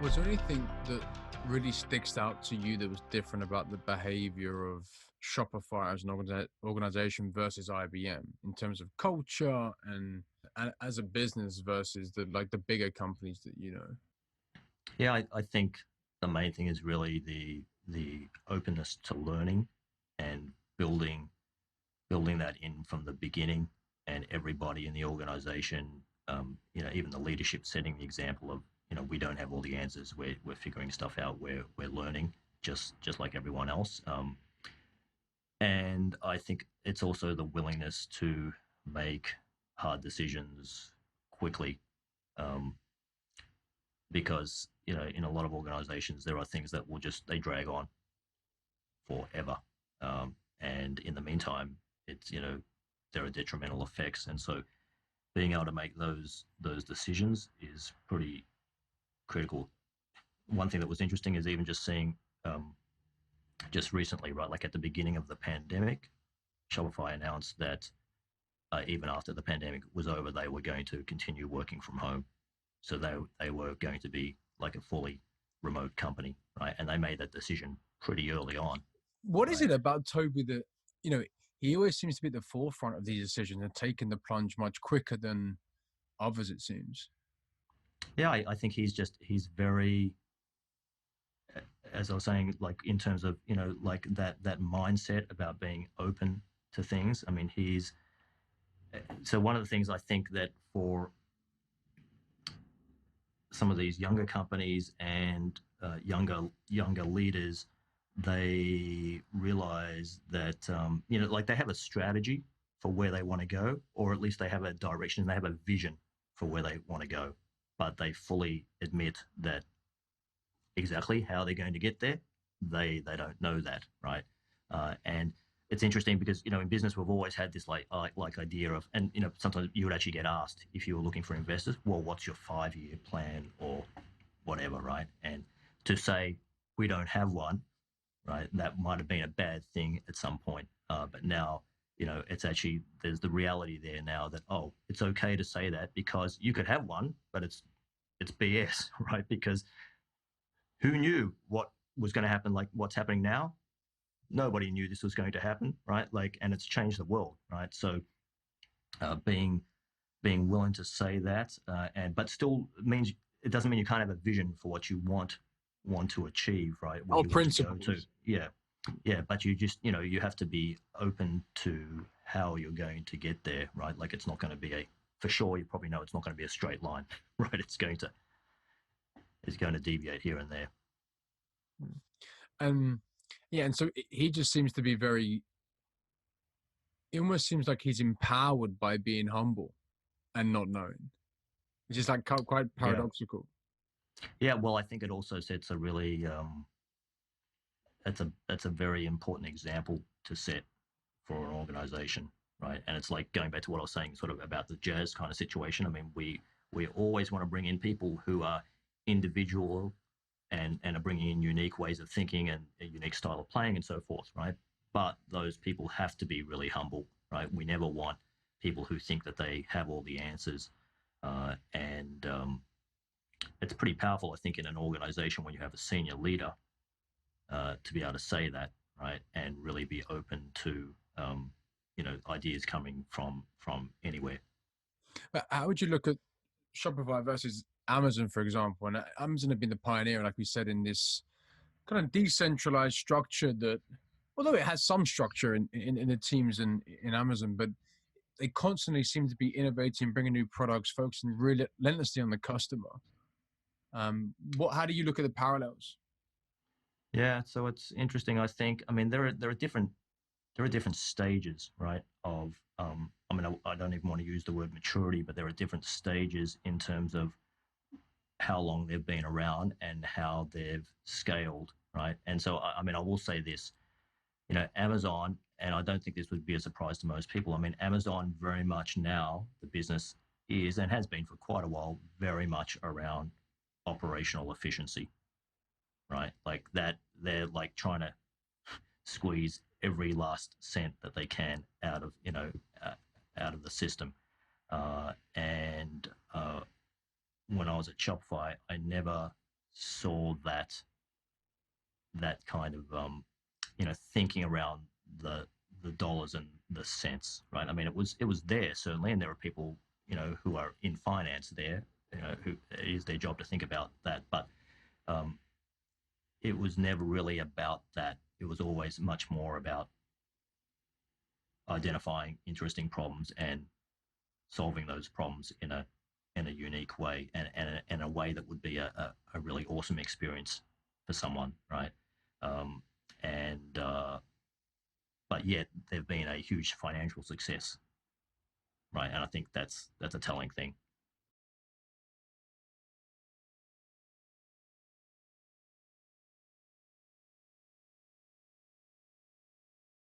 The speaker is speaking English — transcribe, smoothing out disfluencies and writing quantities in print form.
Was there anything that really sticks out to you that was different about the behavior of Shopify as an organization versus IBM in terms of culture and as a business versus the bigger companies that you know? Yeah, I think the main thing is really the openness to learning and building that in from the beginning, and everybody in the organization, even the leadership setting the example of, we don't have all the answers. We're figuring stuff out. We're learning just like everyone else. And I think it's also the willingness to make hard decisions quickly, um, because in a lot of organizations there are things that they drag on forever, and in the meantime it's there are detrimental effects, and so being able to make those decisions is pretty critical. One thing that was interesting is even just seeing, just recently, right, like at the beginning of the pandemic, Shopify announced that even after the pandemic was over, they were going to continue working from home. So they were going to be like a fully remote company, right? And they made that decision pretty early on, What is right? it about Toby that, you know, he always seems to be at the forefront of these decisions and taking the plunge much quicker than others, it seems. Yeah, I think he's very, as I was saying, like in terms of like that mindset about being open to things. I mean, he's so one of the things I think that for some of these younger companies and younger leaders, they realize that like they have a strategy for where they want to go, or at least they have a direction, they have a vision for where they want to go, but they fully admit that exactly how they're going to get there, they don't know that, right? And it's interesting because in business we've always had this like idea of, and sometimes you would actually get asked if you were looking for investors, well, what's your 5-year plan or whatever, right? And to say we don't have one, right, that might have been a bad thing at some point, but now it's actually, there's the reality there now that, oh, it's okay to say that because you could have one, but it's BS, right? Because who knew what was going to happen? Like what's happening now, nobody knew this was going to happen, right? Like, and it's changed the world, right? So being willing to say that, and but still means, it doesn't mean you can't have a vision for what you want to achieve, right? Where Oh, you want to go to. principles. Yeah, but you just you have to be open to how you're going to get there, right? Like it's not going to be for sure, you probably know it's not going to be a straight line, right? It's going to deviate here and there. And yeah, and so he just seems to be it almost seems like he's empowered by being humble and not knowing, which is like quite Yeah. paradoxical. Yeah, well, I think it also sets a really that's a very important example to set for an organization, right? And it's like going back to what I was saying, sort of about the jazz kind of situation. I mean, we always want to bring in people who are individual and are bringing in unique ways of thinking and a unique style of playing and so forth, right? But those people have to be really humble, right? We never want people who think that they have all the answers, and it's pretty powerful, I think, in an organization when you have a senior leader, to be able to say that, right, and really be open to ideas coming from anywhere. But how would you look at Shopify versus Amazon, for example? And Amazon have been the pioneer, like we said, in this kind of decentralized structure that, although it has some structure in the teams in Amazon, but they constantly seem to be innovating, bringing new products, focusing relentlessly on the customer. How do you look at the parallels? Yeah, so it's interesting. I think, I mean, there are different stages, right? Of I mean, I don't even want to use the word maturity, but there are different stages in terms of how long they've been around and how they've scaled, right? And so, I mean, I will say this, Amazon, and I don't think this would be a surprise to most people. I mean, Amazon very much now, the business is and has been for quite a while, very much around operational efficiency, right? Like that, they're like trying to squeeze every last cent that they can out of the system. And when I was at Shopify, I never saw that kind of thinking around the the dollars and the cents, right? I mean, it was there certainly, and there are people who are in finance there, who it is their job to think about that, but um, it was never really about that. It was always much more about identifying interesting problems and solving those problems in a unique way, and a way that would be a really awesome experience for someone, right? Um, and But yet they've been a huge financial success, right? And I think that's a telling thing.